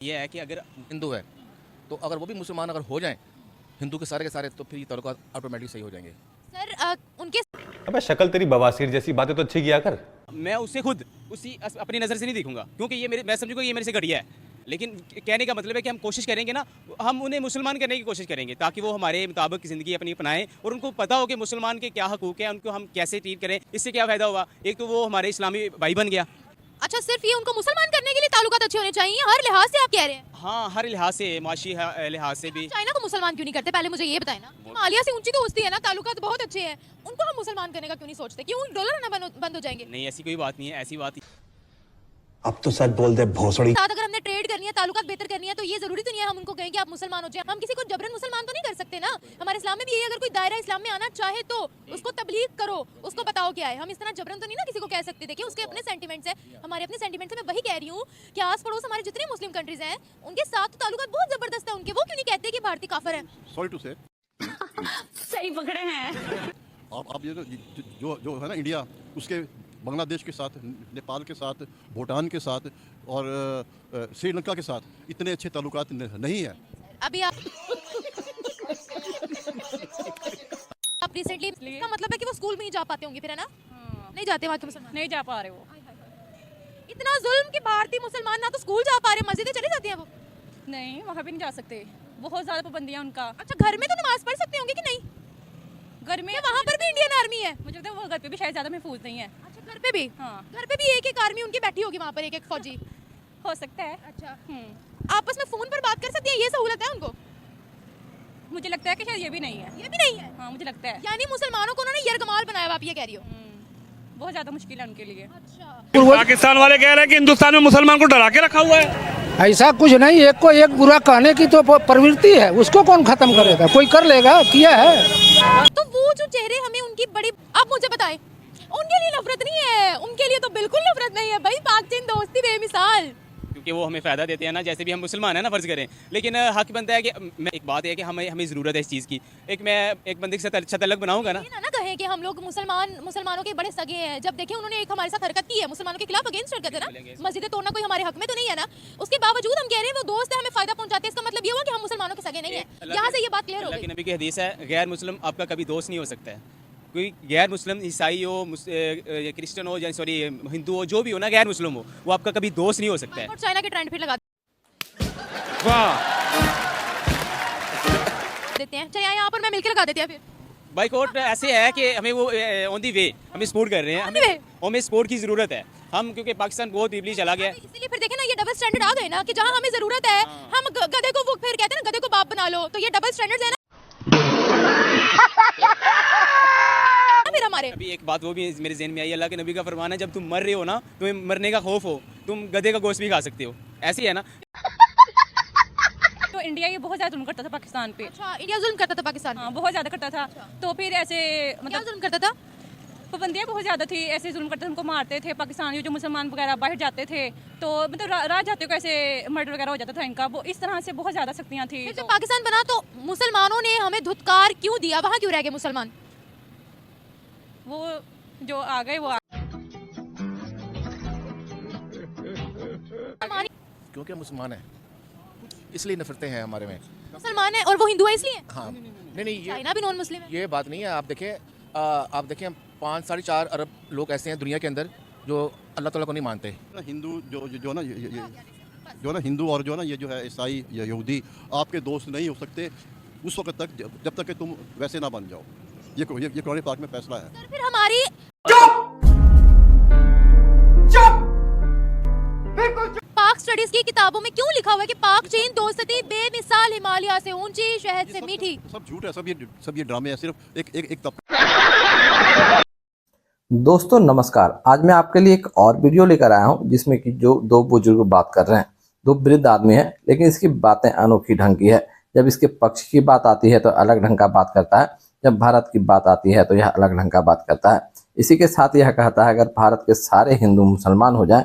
ये है कि अगर हिंदू है तो अगर वो भी मुसलमान अगर हो जाएं हिंदू के सारे तो फिर ये ताल्लुकात ऑटोमेटिक सही हो जाएंगे। सर उनके अबे शक्ल तेरी बवासीर जैसी बातें तो अच्छी किया कर। मैं उससे खुद उसी अपनी नज़र से नहीं देखूंगा, क्योंकि ये मैं समझूंगा ये मेरे से घटिया है। लेकिन कहने का मतलब है कि हम कोशिश करेंगे ना, हम उन्हें मुसलमान करने की कोशिश करेंगे ताकि वो हमारे मुताबिक ज़िंदगी अपनी अपनाएं और उनको पता हो कि मुसलमान के क्या हकूक़ हैं, उनको हम कैसे ट्रीट करें। इससे क्या फ़ायदा हुआ, एक तो वो हमारे इस्लामी भाई बन गया। अच्छा, सिर्फ ये उनको मुसलमान करने के लिए ताल्लुकात अच्छे होने चाहिए हर लिहाज से, आप कह रहे हैं? हाँ, हर लिहाज से, माशी लिहाज से भी। चाइना को मुसलमान क्यों नहीं करते, पहले मुझे ये बताएं ना। मालिया से ऊंची दोस्ती है ना, ताल्लुकात बहुत अच्छे हैं, उनको हम मुसलमान करने का क्यों नहीं सोचते? क्यों डॉलर आना बंद हो जाएंगे? नहीं, ऐसी कोई बात नहीं है, ऐसी बात अब तो सच बोल दे भोसड़ी। साथ अगर हमने ट्रेड करनी है, ताल्लुकात बेहतर करनी है, तो ये जरूरी तो नहीं है हम उनको कहें कि आप मुसलमान हो जाए। हम किसी को जबरन मुसलमान तो नहीं कर सकते ना। हमारे इस्लाम में भी यही, अगर कोई दायरा इस्लाम में आना चाहे तो उसको तबलीग करो, उसको बताओ क्या है। हम इस तरह जबरन तो नहीं ना किसी को कह सकते। देखिए उसके अपने सेंटिमेंट्स है, हमारे अपने सेंटिमेंट्स है। मैं वही कह रही हूँ कि आस पड़ोस हमारे जितने मुस्लिम कंट्रीज हैं उनके साथ तो ताल्लुकात बहुत जबरदस्त है उनके। वो क्यों नहीं कहते कि भारतीय काफिर है? सॉरी टू से सही पकड़े हैं आप ये जो है ना इंडिया, उसके बांग्लादेश के साथ, नेपाल के साथ, भूटान के साथ और श्रीलंका के साथ इतने अच्छे ताल्लुकात नहीं है। अभी आप रिसेंटली, इसका मतलब है कि वो स्कूल में ही जा पाते होंगे फिर, है ना? नहीं जाते वहाँ के मुसलमान, नहीं जा पा रहे वो। इतना जुल्म कि भारतीय मुसलमान ना तो स्कूल जा पा रहे, मस्जिदें चले जाते हैं वो। नहीं, वहाँ भी नहीं जा सकते, बहुत ज़्यादा पाबंदियाँ उनका। अच्छा, घर में तो नमाज पढ़ सकते होंगे कि नहीं? घर में वहाँ पर भी इंडियन आर्मी है? मुझे लगता है वो घर पे भी शायद ज़्यादा महफूज नहीं है। अच्छा, घर पे भी? हाँ, घर पे भी एक आर्मी उनकी बैठी होगी वहाँ पर, एक फौजी। हो सकता है। अच्छा, आपस में फोन पर बात कर सकती है, ये सहूलत है उनको? मुझे लगता है कि शायद ये भी नहीं है। ये भी नहीं है? हाँ, मुझे लगता है। यानी मुसलमानों को उन्होंने यरगमाल बनाया, आप ये कह रही हो? बहुत ज़्यादा मुश्किल है उनके लिए। अच्छा, पाकिस्तान वाले कह रहे हैं कि हिंदुस्तान में मुसलमान को डरा के रखा हुआ है। ऐसा कुछ नहीं, एक को एक बुरा कहने की तो प्रवृत्ति है, उसको कौन खत्म करेगा? कोई कर लेगा, किया है। तो वो जो चेहरे हमें उनकी बड़ी, आप मुझे बताएं, उनके लिए नफरत नहीं है? उनके लिए तो बिल्कुल नफरत नहीं है भाई, पाक चीन दोस्ती बेमिसाल। क्योंकि वो हमें फ़ायदा देते हैं ना, जैसे भी हम मुसलमान हैं ना, फ़र्ज़ करें। लेकिन हक बनता है कि मैं, एक बात है कि हमें ज़रूरत है इस चीज़ की। मैं एक बंदे के साथ अच्छा तल्लुक़ बनाऊंगा ना, ना कहें कि हम लोग मुसलमानों के बड़े सगे हैं। जब देखें उन्होंने एक हमारे साथ हरकत की है, मुसलमानों के खिलाफ अगेंस्ट हरकत है ना, मस्जिदें तोड़ना कोई हमारे हक में तो नहीं है ना। उसके बावजूद हम कह रहे हैं वो दोस्त है, हमें फ़ायदा पहुंचाते हैं, इसका मतलब ये हुआ कि हम मुसलमानों के सगे नहीं है। यहाँ से ये बात क्लियर हो गई। नबी की हदीस है, गैर मुस्लिम आपका कभी दोस्त नहीं हो सकता है। कोई गैर मुस्लिम, ईसाई हो, क्रिश्चियन हो, या सॉरी हिंदू हो, जो भी हो ना, गैर मुस्लिम हो, वो आपका कभी दोस्त नहीं हो सकता है। और चाइना के ट्रेंड फिर लगा देते हैं, चलिए यहाँ पर मैं मिलकर लगा देती है। फिर बाइकआउट ऐसे है कि हमें वो ऑन दी वे हमें सपोर्ट कर रहे हैं, हमें सपोर्ट की ज़रूरत है। हम क्योंकि पाकिस्तान बहुत डीपली चला गया, इसलिए फिर देखें ना, ये डबल स्टैंडर्ड आ गए ना कि जहाँ हमें ज़रूरत है हम गधे को, वो फिर कहते हैं ना गधे को बाप बना लो, तो ये डबल स्टैंडर्ड है ना फिर हमारे। अभी एक बात वो भी मेरे ज़हन में आई, अल्लाह के नबी का फरमान है, जब तुम मर रहे हो ना, तुम्हें मरने का खौफ हो, तुम गधे का गोश्त भी खा सकते हो। ऐसी है ना। तो इंडिया ये बहुत ज़्यादा जुल्म करता था पाकिस्तान पे। अच्छा, इंडिया जुल्म करता था पाकिस्तान पे? हाँ, बहुत ज़्यादा करता था। तो फिर ऐसे मतलब जुल्म करता था, पाबंदियाँ बहुत ज़्यादा थी, ऐसे जुल्म करते थे, उनको मारते थे। पाकिस्तानी जो मुसलमान वगैरह बाहर जाते थे तो मतलब राह जाते को ऐसे मर्डर वगैरह हो जाता था इनका। वो इस तरह से बहुत ज़्यादा सख्तियाँ थी। जब पाकिस्तान बना तो मुसलमानों ने हमें धुतकार क्यों दिया? वहाँ क्यों रह गए मुसलमान? वो जो आ गए वो क्योंकि मुसलमान है इसलिए नफरतें हैं हमारे में। मुसलमान है और वो हिंदू है इसलिए? हाँ, नहीं चाइना भी नॉन मुस्लिम है। ये बात नहीं है। आप देखें 5 साढ़े 4 अरब लोग ऐसे हैं दुनिया के अंदर जो अल्लाह ताला को नहीं मानते। हिंदू जो ना जो ना हिंदू और जो ना ये जो है ईसाई या यहूदी आपके दोस्त नहीं हो सकते उस वक्त तक, जब तक कि तुम वैसे ना बन जाओ। ये कुरान पाक में फैसला है। सर फिर हमारी पाक स्टडीज की किताबों में क्यों लिखा हुआ है कि पाक चीन दोस्ती बेमिसाल, हिमालय से ऊंची, शहद से मीठी? सब झूठ है, सब ये ड्रामे है, सिर्फ एक दोस्तों नमस्कार, आज मैं आपके लिए एक और वीडियो लेकर आया हूं जिसमें कि जो दो बुजुर्ग बात कर रहे हैं, दो वृद्ध आदमी हैं, लेकिन इसकी बातें अनोखी ढंग की है। जब इसके पक्ष की बात आती है तो अलग ढंग का बात करता है, जब भारत की बात आती है तो यह अलग ढंग का बात करता है। इसी के साथ यह कहता है अगर भारत के सारे हिंदू मुसलमान हो जाएं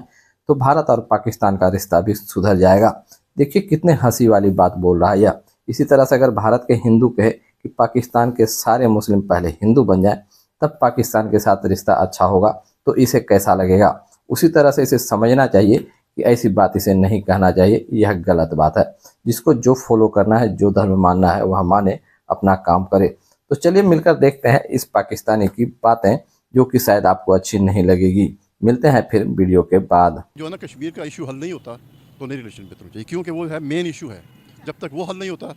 तो भारत और पाकिस्तान का रिश्ता भी सुधर जाएगा। देखिए कितने हंसी वाली बात बोल रहा है यह। इसी तरह से अगर भारत के हिंदू कहे कि पाकिस्तान के सारे मुस्लिम पहले हिंदू बन जाएं तब पाकिस्तान के साथ रिश्ता अच्छा होगा तो इसे कैसा लगेगा। उसी तरह से इसे समझना चाहिए कि ऐसी बात इसे नहीं कहना चाहिए, यह गलत बात है। जिसको जो फॉलो करना है, जो धर्म मानना है वह माने, अपना काम करे। तो चलिए मिलकर देखते हैं इस पाकिस्तानी की बातें, जो कि शायद आपको अच्छी नहीं लगेगी। मिलते हैं फिर वीडियो के बाद। जो है ना, कश्मीर का इशू हल नहीं होता तो नहीं रिलेशन बेहतर होना चाहिए, क्योंकि वो है मेन इशू है। जब तक वो हल नहीं होता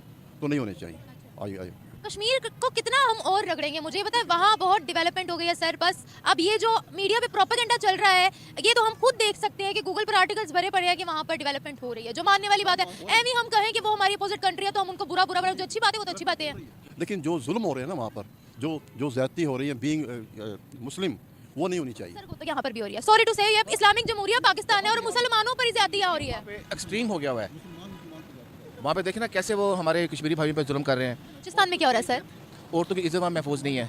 तो नहीं होने चाहिए। आइए कश्मीर को कितना हम और रगड़ेंगे, मुझे पता है वहाँ बहुत डेवलपमेंट हो गई है सर। बस अब ये जो मीडिया पे प्रोपेगेंडा चल रहा है, ये तो हम खुद देख सकते हैं कि गूगल पर आर्टिकल्स भरे पड़े हैं कि वहाँ पर डेवलपमेंट हो रही है, जो मानने वाली बात है। एम हम कहें कि वो हमारी अपोजिट कंट्री है तो हम उनको बुरा जो अच्छी बात है वो तो अच्छी बातें हैं। लेकिन जो जुल्म हो रहे हैं ना वहाँ पर, जो ज्यादती हो रही है बीइंग मुस्लिम, वो नहीं होनी चाहिए। सर वो तो यहाँ पर भी हो रही है। सॉरी टू से ये इस्लामिक जमहूरिया पाकिस्तान है और मुसलमानों पर ही ज्यादतियाँ हो रही है। एक्सट्रीम हो गया हुआ है वहाँ पे। देखे ना कैसे वो हमारे कश्मीरी भाइयों पे जुल्म कर रहे हैं। बलूचिस्तान में क्या हो रहा है सर? औरतों की इज्जत वहाँ महफूज नहीं है।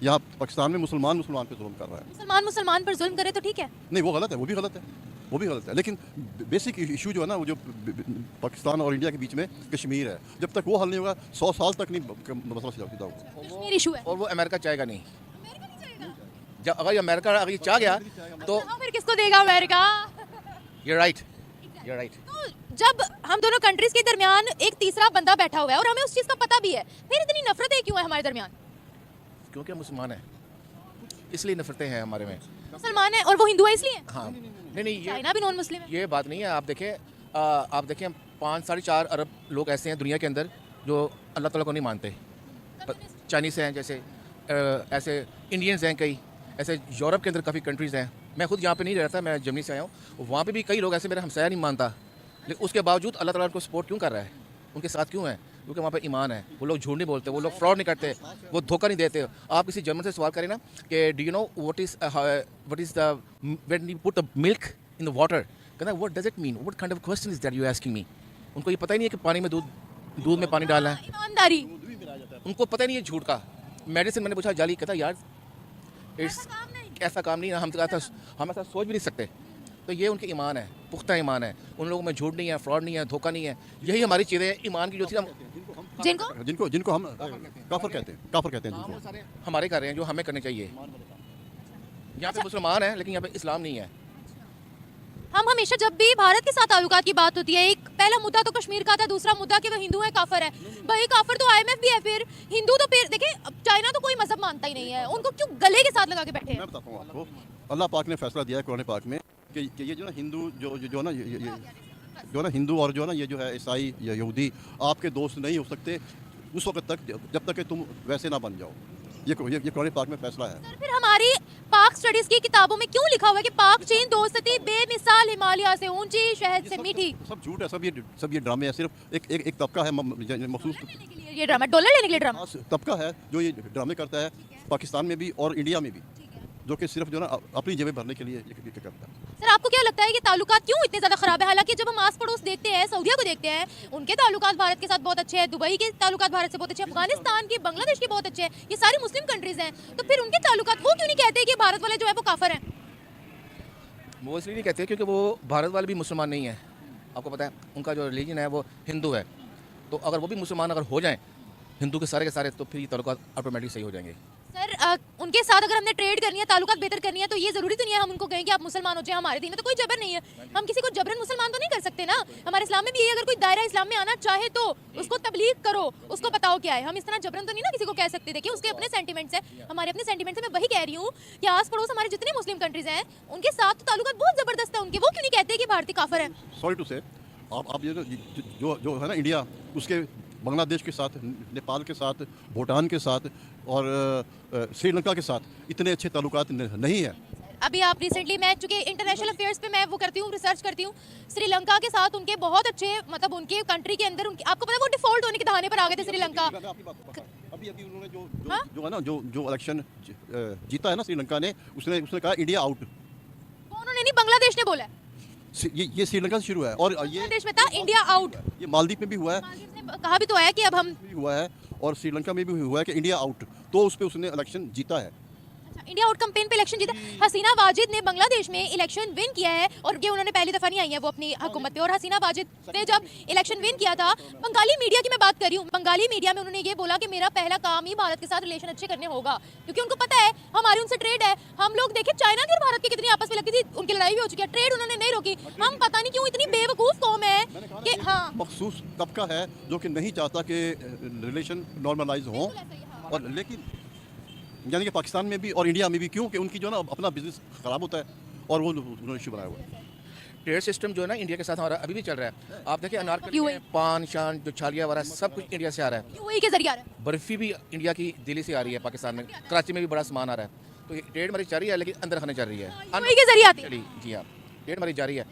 यहाँ पाकिस्तान में मुसलमान पे जुल्म कर रहा है। मुसलमान पर जुल्म करे तो ठीक है? नहीं, वो गलत है, वो भी गलत है। लेकिन बेसिक इशू जो है ना, वो जो पाकिस्तान और इंडिया के बीच में कश्मीर है, जब तक वो हल नहीं होगा 100 साल तक नहीं मसला सीधा होगा। कश्मीर इशू है और वो अमेरिका चाहेगा नहीं। जब अगर अमेरिका अगर चाह गया तो फिर किसको देगा अमेरिका? ये राइट। तो जब हम दोनों कंट्रीज के दरमियान एक तीसरा बंदा बैठा हुआ है और हमें उस चीज का पता भी है, फिर इतनी नफरतें क्यों है हमारे दरमियान? क्योंकि हम मुसलमान हैं, इसलिए नफरतें हैं हमारे में। मुसलमान है और वो हिंदू है इसलिए? हाँ, नहीं चाइना भी नॉन मुस्लिम है। ये बात नहीं है। आप देखें 5-4.5 अरब लोग ऐसे हैं दुनिया के अंदर जो अल्लाह ताला को नहीं मानते। चाइनीज़ हैं, जैसे ऐसे इंडियंस हैं, कई ऐसे यूरोप के अंदर काफ़ी कंट्रीज़ हैं। मैं खुद यहाँ पे नहीं रहता, मैं जर्मनी से आया हूँ। वहाँ पे भी कई लोग ऐसे मेरा हमसाया नहीं मानता, लेकिन उसके बावजूद अल्लाह ताला उनको सपोर्ट क्यों कर रहा है, उनके साथ क्यों है? क्योंकि वहाँ पे ईमान है। वो लोग झूठ नहीं बोलते, वो लोग फ्रॉड नहीं करते, वो धोखा नहीं देते। आप किसी जर्मन से सवाल करें ना कि do you know what is the when you put the milk in the water, कहना what does it mean, what kind of question is that you asking me. उनको ये पता ही नहीं है कि पानी में दूध में पानी डालना है। ईमानदारी उनको पता ही नहीं है झूठ का। मेडिसिन मैंने पूछा जाली, कहता यार ऐसा काम नहीं है, हम ऐसा सोच भी नहीं सकते। तो ये उनके ईमान है, पुख्ता ईमान है। उन लोगों में झूठ नहीं है, फ्रॉड नहीं है, धोखा नहीं है। यही हमारी चीज़ें हैं ईमान की, जो थी हम जिनको हम काफिर कहते हैं जिनको हमारे कर रहे हैं, जो हमें करने चाहिए। यहाँ पे मुसलमान है लेकिन यहाँ पे इस्लाम नहीं है। हम हमेशा जब भी भारत के साथ ताल्लुकात की बात होती है, एक पहला मुद्दा तो कश्मीर का था, दूसरा मुद्दा कि वो हिंदू है, काफिर है। भाई काफिर तो IMF भी है, फिर हिंदू तो फिर देखे चाइना तो कोई मजहब मानता ही नहीं है, उनको क्यों गले के साथ लगा के बैठे हैं? मैं बताता हूँ आपको, अल्लाह पाक ने फैसला दिया है कुरान पाक में कि ये जो ना हिंदू जो ना हिंदू और जो ना ये जो है ईसाई या यहूदी आपके दोस्त नहीं हो सकते उस वक्त तक जब तक कि तुम वैसे ना बन जाओ। ये कुरान पाक में फैसला है। फिर हमारी पाक स्टडीज की किताबों में क्यों लिखा हुआ है कि पाक चीन दोस्ती बेमिसाल, हिमालय से ऊंची, शहद से मीठी? सब झूठ है, सब ये ड्रामे है। सिर्फ एक तबका है मखसूस, ये ड्रामा डॉलर लेने के लिए ड्रामा तबका है जो ये ड्रामे करता है पाकिस्तान में भी और इंडिया में भी, जो कि सिर्फ जो ना अपनी जेबें भरने के लिए करता है। सर आपको क्या लगता है कि ताल्लुकात क्यों इतने ज़्यादा ख़राब है? हालांकि जब हम आस पड़ोस देखते हैं, सऊदीया को देखते हैं, उनके ताल्लुकात भारत के साथ बहुत अच्छे हैं, दुबई के ताल्लुकात भारत से बहुत अच्छे हैं, अफगानिस्तान के, बांग्लादेश के बहुत अच्छे हैं, ये सारी मुस्लिम कंट्रीज़ हैं, तो फिर उनके ताल्लुकात वो क्यों नहीं कहते कि भारत वाले जो है वो काफिर हैं? वो इसलिए नहीं कहते क्योंकि वो भारत वाले भी मुसलमान नहीं है। आपको पता है उनका जो रिलीजन है वो हिंदू है, तो अगर वो भी मुसलमान अगर हो जाएँ हिंदू के सारे, तो फिर ये ताल्लुकात ऑटोमेटिक सही हो जाएंगे। सर उनके साथ अगर हमने ट्रेड करनी है, ताल्लुकात बेहतर करनी है, तो ये जरूरी तो नहीं है हम उनको कहें कि आप मुसलमान हो जाए। हमारे दीन में तो कोई जबर नहीं है, हम किसी को जबरन मुसलमान तो नहीं कर सकते ना। हमारे इस्लाम में भी ये, अगर कोई दायरा इस्लाम में आना चाहे तो उसको तबलीग करो, उसको बताओ क्या है। हम इस तरह जबरन तो नहीं ना किसी को कह सकते। देखिए उसके अपने सेंटिमेंट्स हैं, हमारे अपने सेंटिमेंट्स हैं। मैं वही कह रही हूँ कि आस पड़ोस हमारे जितने मुस्लिम कंट्रीज हैं उनके साथ तो ताल्लुकात बहुत जबरदस्त है उनके, वो क्यों नहीं कहते कि भारतीय काफिर है? सॉरी टू से आप ये जो है ना इंडिया, उसके बांग्लादेश के साथ, नेपाल के साथ, भूटान के साथ और श्रीलंका के साथ इतने अच्छे ताल्लुकात नहीं है। अभी आप रिसेंटली, मैं चूँकि इंटरनेशनल अफेयर्स पे मैं वो करती हूँ, रिसर्च करती हूँ, श्रीलंका के साथ उनके बहुत अच्छे, मतलब उनके कंट्री के अंदर उनके, आपको पता है वो डिफॉल्ट होने के दहाने पर आ गए थे श्रीलंका। अभी उन्होंने जो है ना जो इलेक्शन जीता है ना श्रीलंका ने, उसने कहा इंडिया आउट। उन्होंने नहीं, बांग्लादेश ने बोला है। ये श्रीलंका से शुरू है और ये देश में था इंडिया आउट। ये मालदीव में भी हुआ है, कहा भी तो है कि अब हम हुआ है, और श्रीलंका में भी हुआ है कि इंडिया आउट, तो उस पर उसने इलेक्शन जीता है। इंडिया आउट कैंपेन पे इलेक्शन जीता। हसीना वाजिद ने बांग्लादेश में इलेक्शन विन किया है और ये उन्होंने पहली दफा नहीं आई है वो अपनी हुकूमत पे। और हसीना वाजिद ने जब इलेक्शन विन किया था, बंगाली मीडिया की मैं बात कर रही हूँ, बंगाली मीडिया में उन्होंने ये बोला कि मेरा पहला काम ही भारत के साथ रिलेशन अच्छे करने होगा, क्योंकि उनको पता है हमारी उनसे ट्रेड है। हम लोग देखें चाइना की और भारत की कितनी आपस में लगती थी, उनकी लड़ाई भी हो चुकी है, ट्रेड उन्होंने नहीं रोकी। हम पता नहीं क्यों इतनी बेवकूफ कौम है कि हाँ मखसूस तबका है जो कि नहीं चाहता कि रिलेशन नॉर्मलाइज हों। और लेकिन यानी कि पाकिस्तान में भी और इंडिया में भी, क्यों कि उनकी जो ना अपना बिजनेस ख़राब होता है और वो उन्होंने इशू बनाया हुआ है। ट्रेड सिस्टम जो है ना इंडिया के साथ हमारा अभी भी चल रहा है। आप देखिए अनारकली में पान शान जो छालिया वगैरह सब कुछ इंडिया से आ रहा है। यूएई के जरिए आ रहा है। बर्फी भी इंडिया की दिल्ली से आ रही है, पाकिस्तान में कराची में भी बड़ा सामान आ रहा है। तो ये ट्रेड हमारी जारी है, लेकिन अंदर खाने चल रही है, यूएई के जरिए आती है। जी हाँ, ट्रेड हमारी जारी है।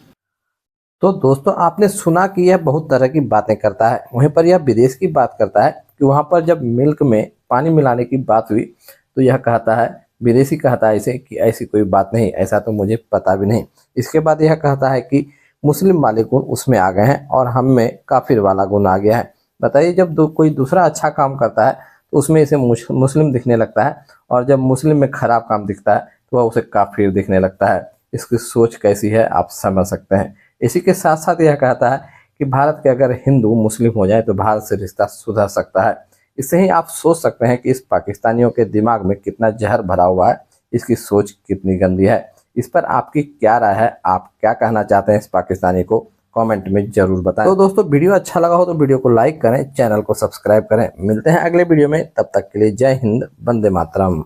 तो दोस्तों आपने सुना कि यह बहुत तरह की बातें करता है, वहीं पर यह विदेश की बात करता है कि वहां पर जब मिल्क में पानी मिलाने की बात हुई तो यह कहता है, विदेशी कहता है इसे कि ऐसी कोई बात नहीं, ऐसा तो मुझे पता भी नहीं। इसके बाद यह कहता है कि मुस्लिम वाले गुण उसमें आ गए हैं और हम में काफिर वाला गुण आ गया है। बताइए, जब कोई दूसरा अच्छा काम करता है तो उसमें इसे मुस्लिम दिखने लगता है, और जब मुस्लिम में खराब काम दिखता है तो वह उसे काफिर दिखने लगता है। इसकी सोच कैसी है आप समझ सकते हैं। इसी के साथ साथ यह कहता है कि भारत के अगर हिंदू मुस्लिम हो जाए तो भारत से रिश्ता सुधर सकता है। इससे ही आप सोच सकते हैं कि इस पाकिस्तानियों के दिमाग में कितना जहर भरा हुआ है, इसकी सोच कितनी गंदी है। इस पर आपकी क्या राय है, आप क्या कहना चाहते हैं इस पाकिस्तानी को, कमेंट में जरूर बताएं। तो दोस्तों वीडियो अच्छा लगा हो तो वीडियो को लाइक करें, चैनल को सब्सक्राइब करें। मिलते हैं अगले वीडियो में, तब तक के लिए जय हिंद, वंदे मातरम।